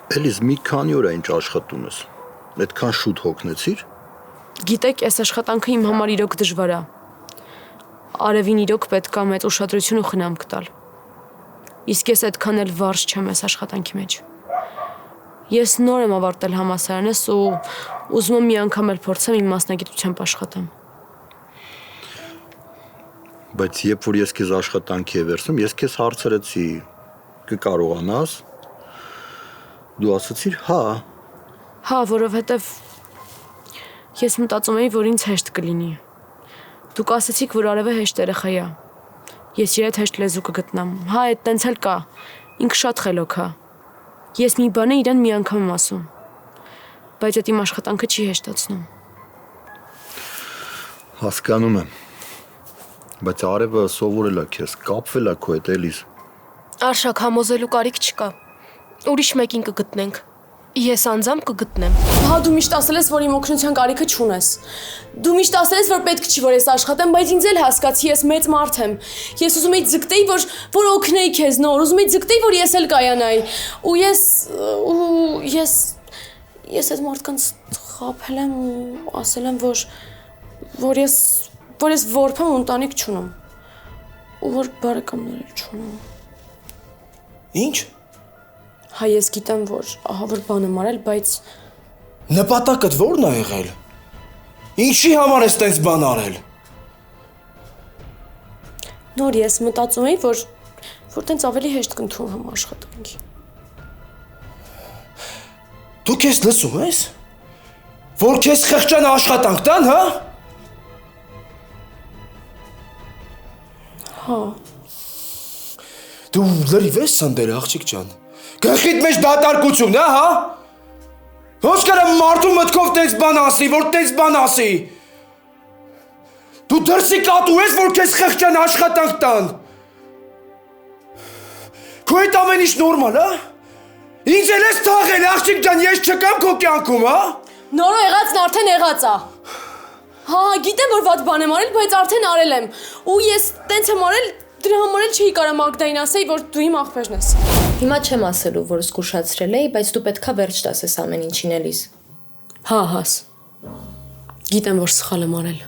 Էլիս մի քանի օր է ինչ աշխատում ես։ Այդքան շուտ հոգնեցիր։ Գիտեք, այս աշխատանքը իմ համար իրոք դժվար է։ Արևին իրոք պետք է մեծ ուշադրություն ու խնամք տալ։ Իսկ ես այդքան էլ վարժ չեմ այս աշխատանքի մեջ։ Ես նոր եմ ավարտել համալսարանս ու ուզում եմ մի անգամ էլ փորձեմ իմ մասնագիտությամբ աշխատեմ։ Բայց երբ որ ես քեզ աշխատանքի է վերցնում, ես քեզ հարցրեցի, կկարողանաս։ Դու ասացիր հա։ Հա, որովհետև ես մտածում էի, որ ինձ հեշտ կլինի։ Դուք ասացիք, որ Արևը հեշտ երեխա է։ Ես իր հետ հեշտ լեզու կգտնամ։ Հա, այդ տենց էլ կա։ Ինքը շատ խելոք է։ Ես մի բան իրեն մի անգամ եմ ասում։ Բայց այդ իմ աշխատանքը չի հեշտացնում։ Հասկանում եմ։ Բայց Արևը սովորել է քեզ, կապվել է քո հետ, Էլիս։ Արշակ համոզելու կարիք չկա։ Ուրիշ մեկին կգտնենք։ Ես անձամբ կգտնեմ։ Հա, դու միշտ ասել ես, որ իմ օգնության կարիքը չունես։ Դու միշտ ասել ես, որ պետք չի, որ ես աշխատեմ, բայց ինձ էլ հասկացի, ես մեծ մարդ եմ։ Ես ուզում էի ձգտեի, որ օգնեի քեզ նոր, ուզում էի ձգտեի, որ ես էլ կայանայի։ Ու ես այդ մարդկանց խաբել եմ ու ասել եմ, որ ես որբ եմ ու ընտանիք չունեմ։ Ու որ բարեկամներ էլ չունեմ։ Ինչ։ Հա, ես գիտեմ, որ ահավոր բան եմ արել, բայց Նպատակդ ո՞րն է եղել։ Ինչի համար ես տենց բան արել։ նոր ես մտածում էի, որ տենց ավելի հեշտ կընդունեմ աշխատանքի։ Դու քեզ լսում ես։ Որ քեզ խղճան աշխատանք տան, հա։ Հա։ Դու լրիվ ես սնդել, աղջիկ ջան։ Գլխիդ մեջ դատարկություն է, հա։ Ոնց կարամ մարդու մտքով տենց բան ասի, որ տենց բան ասի։ Դու դրսի կատու ես, որ քեզ խղճան աշխատանք տան։ Քո այդ ամեն ինչ նորմալ, հա։ Ինձ էլ ես թաղել, աղջիկ ջան, ես չկամ քո կյանքում, հա։ Նորը եղածն արդեն եղած է։ Հա, գիտեմ, որ վատ բան եմ արել, բայց արդեն արել եմ։ Ու ես տենց եմ արել, դրա համար էլ չէի կարող Մագդային ասեի, որ դու իմ աղբերն ես։ Հիմա չեմ ասելու, որ զգուշացրել էի, բայց դու պետքա վերջ տասես ամեն ինչին Էլիս։ Հա, հաս։ Գիտեմ, որ սխալ եմ արել։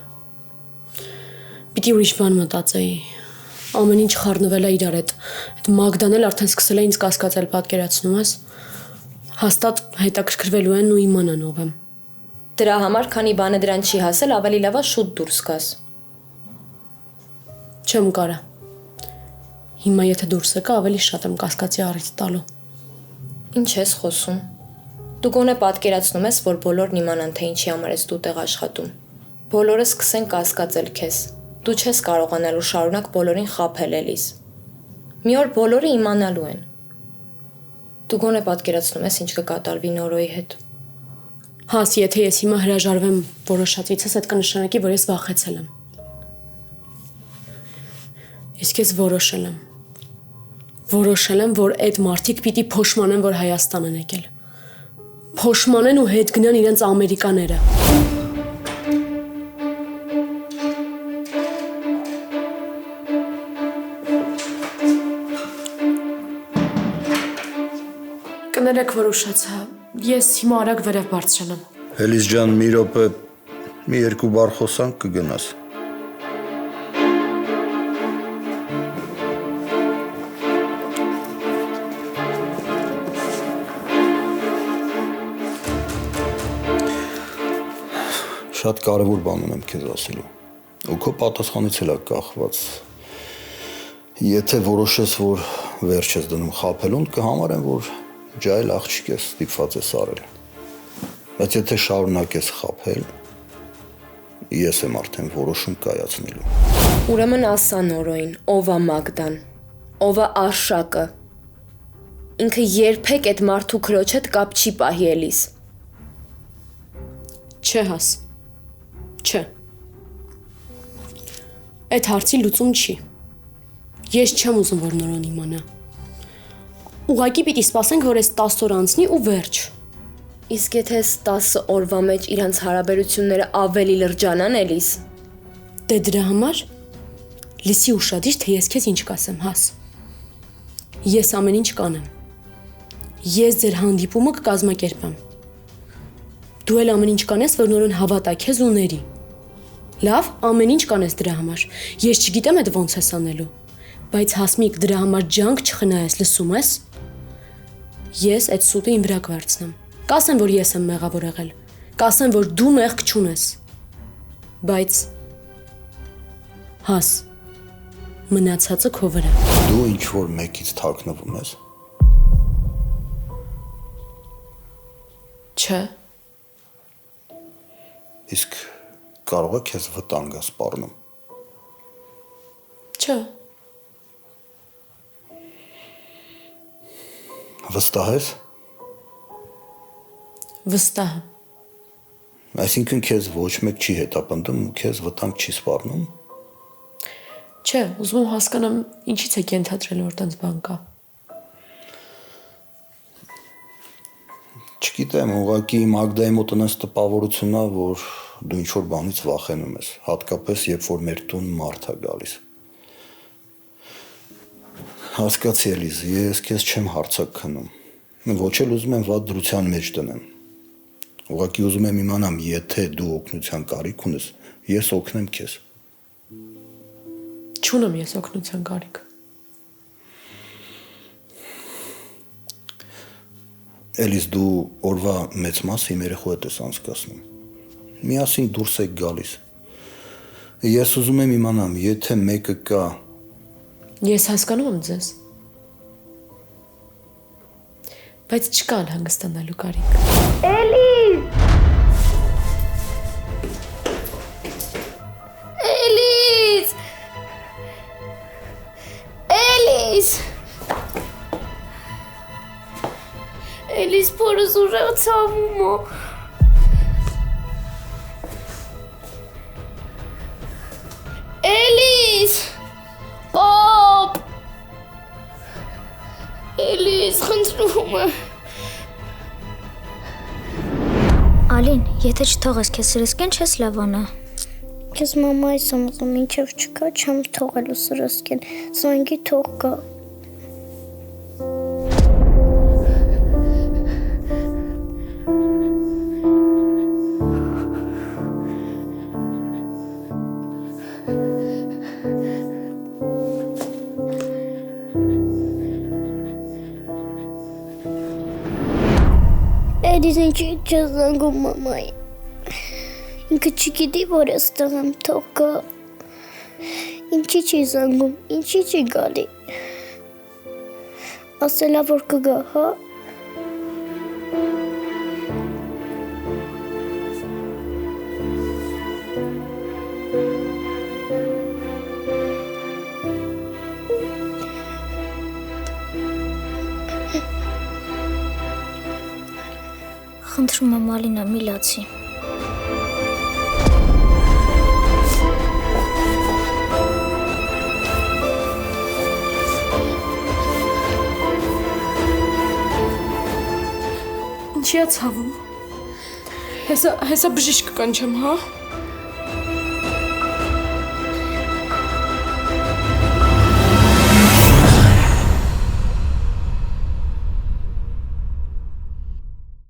Պիտի ուրիշ բան մտածեի։ Ամեն ինչ խառնվել է իրար հետ։ Այդ Մագդան էլ արդեն սկսել է ինձ կասկածել, պատկերացնում ես։ Հաստատ հետաքրքրվելու են ու իմանան ով եմ։ Դրա համար, քանի բանը դրան չի հասել, ավելի լավ է շուտ դուրս գաս։ Չեմ կարա։ Հիմա եթե դուրս եկա, ավելի շատ եմ կասկածի առիթ տալու։ Ինչ ես խոսում։ Դու գոնե պատկերացնում ես, որ բոլորն իմանան, թե ինչի համար ես դու տեղ աշխատում։ Բոլորը սկսեն կասկածել քեզ։ Դու չես կարողանալու շարունակ բոլորին խաբել Էլիս։ Մի օր բոլորը իմանալու են։ Դու գոնե պատկերացնում ես, ինչ կկատարվի Նորոյի հետ։ Հաս, եթե ես հիմա հրաժարվեմ որոշածիցս, այդ կնշանակի, որ ես վախեցել եմ։ Իսկ ես որոշել եմ։ Որոշել եմ, որ այդ մարդիկ պիտի փոշմանեն, որ Հայաստան են եկել։ Փոշմանեն ու հետ գնան իրենց ամերիկաները։ Կներեք, որ ուշացա։ Ես հիմա արագ վերև բարձրել եմ։ Էլիս ջան, մի րոպե, մի երկու բառ խոսանք կգնաս։ Շատ կարևոր բան ունեմ քեզ ասելու։ Ու քո պատասխանից էլ է կախված։ Եթե որոշես, որ վերջ ես դնում խաբելուն, կհամարեմ, որ ջահել աղջիկ ես, ստիպված ես արել։ Բայց եթե շարունակես խաբել, ես եմ արդեն որոշում կայացնելու։ Ուրեմն ասա Նորոյին, ով է Մագդան, ով է Արշակը։ Ինքը երբեք այդ մարդու քրոջ հետ կապ չի պահի Էլիս։ Չէ, Հաս։ Չէ։ Այդ հարցի լուծում չի։ Ես չեմ ուզում, որ Նորոն իմանա։ Ուղղակի պիտի սպասենք, որ այս 10 օր անցնի ու վերջ։ Իսկ եթե 10 օրվա մեջ իրանց հարաբերությունները ավելի լրջանան Էլիս։ Դե դրա համար լսի ուշադիր, թե ես քեզ ինչ կասեմ, Հաս։ Ես ամեն ինչ կանեմ։ Ես ձեր հանդիպումը կկազմակերպեմ։ Դու էլ ամեն ինչ կանես, որ նորեն հավատա քեզ ու ների։ Լավ, ամեն ինչ կանես դրա համար։ Ես չգիտեմ այդ ոնց ես անելու, բայց Հասմիկ դրա համար ջանք չխնայես, լսում ես։ Ես այդ սուտը իմ վրա կվարձնեմ։ Կասեմ, որ ես եմ մեղավոր եղել։ Կասեմ, որ դու մեղք չունես։ Բայց Հաս, մնացածը քո վրա։ Դու ինչ որ մեկից թաքնվում ես։ Չէ։ Իսկ կարող է քեզ վտանգ սպառնում։ Չէ։ Վստահ ես։ Վստահ։ Այսինքն քեզ ոչ մեկ չի հետապնդում ու քեզ վտանգ չի սպառնում։ Չէ, ուզում եմ հասկանամ ինչից եք ենթադրել, որ տենց բան կա։ Չգիտեմ, ուղղակի Մագդայի մոտ այնպես տպավորությունն է, որ դու ինչ որ բանից վախենում ես, հատկապես երբ որ մեր տուն մարդ է գալիս։ Հասկացի Էլիզ, ես քեզ չեմ հարցակ քնում։ Ոչ էլ ուզում եմ վատ դրության մեջ դնեմ։ Ուղղակի ուզում եմ իմանամ, եթե դու օգնության կարիք ունես, ես օգնեմ քեզ։ Չունեմ ես օգնության կարիք։ Էլիզ, դու օրվա մեծ մասը իմ երեխու հետ ես անցկացնում։ Միասին դուրս եք գալիս։ Ես ուզում եմ իմանամ, եթե մեկը կա։ Ես հասկանում եմ ձեզ։ Բայց չկա անհանգստանալու կարիք։ Էլիզ։ Էլիզ։ Էլիզ փորս ուժեղ ցավում է։ Էլիզ։ Պապ։ Էլիզ, խնդրում եմ։ Ալին, եթե չթողես քեզ սրսկեն, չես լավանա։ Քեզ մամայիս եմ ուզում, ինչև չկա, չեմ թողելու սրսկեն, զանգի թող գա։ Էլիզ ինչի չես զանգում մամայի։ Ինքը չգիտի, որ այստեղ եմ, թող գա։ Ինչի չի զանգում, ինչի չի գալի։ Ասելա, որ կգա, հա։ Խնդրում եմ Ալինա, մի լացի։ Ինչի՞ է ցավում։ Հեսա բժիշկ կանչեմ, հա։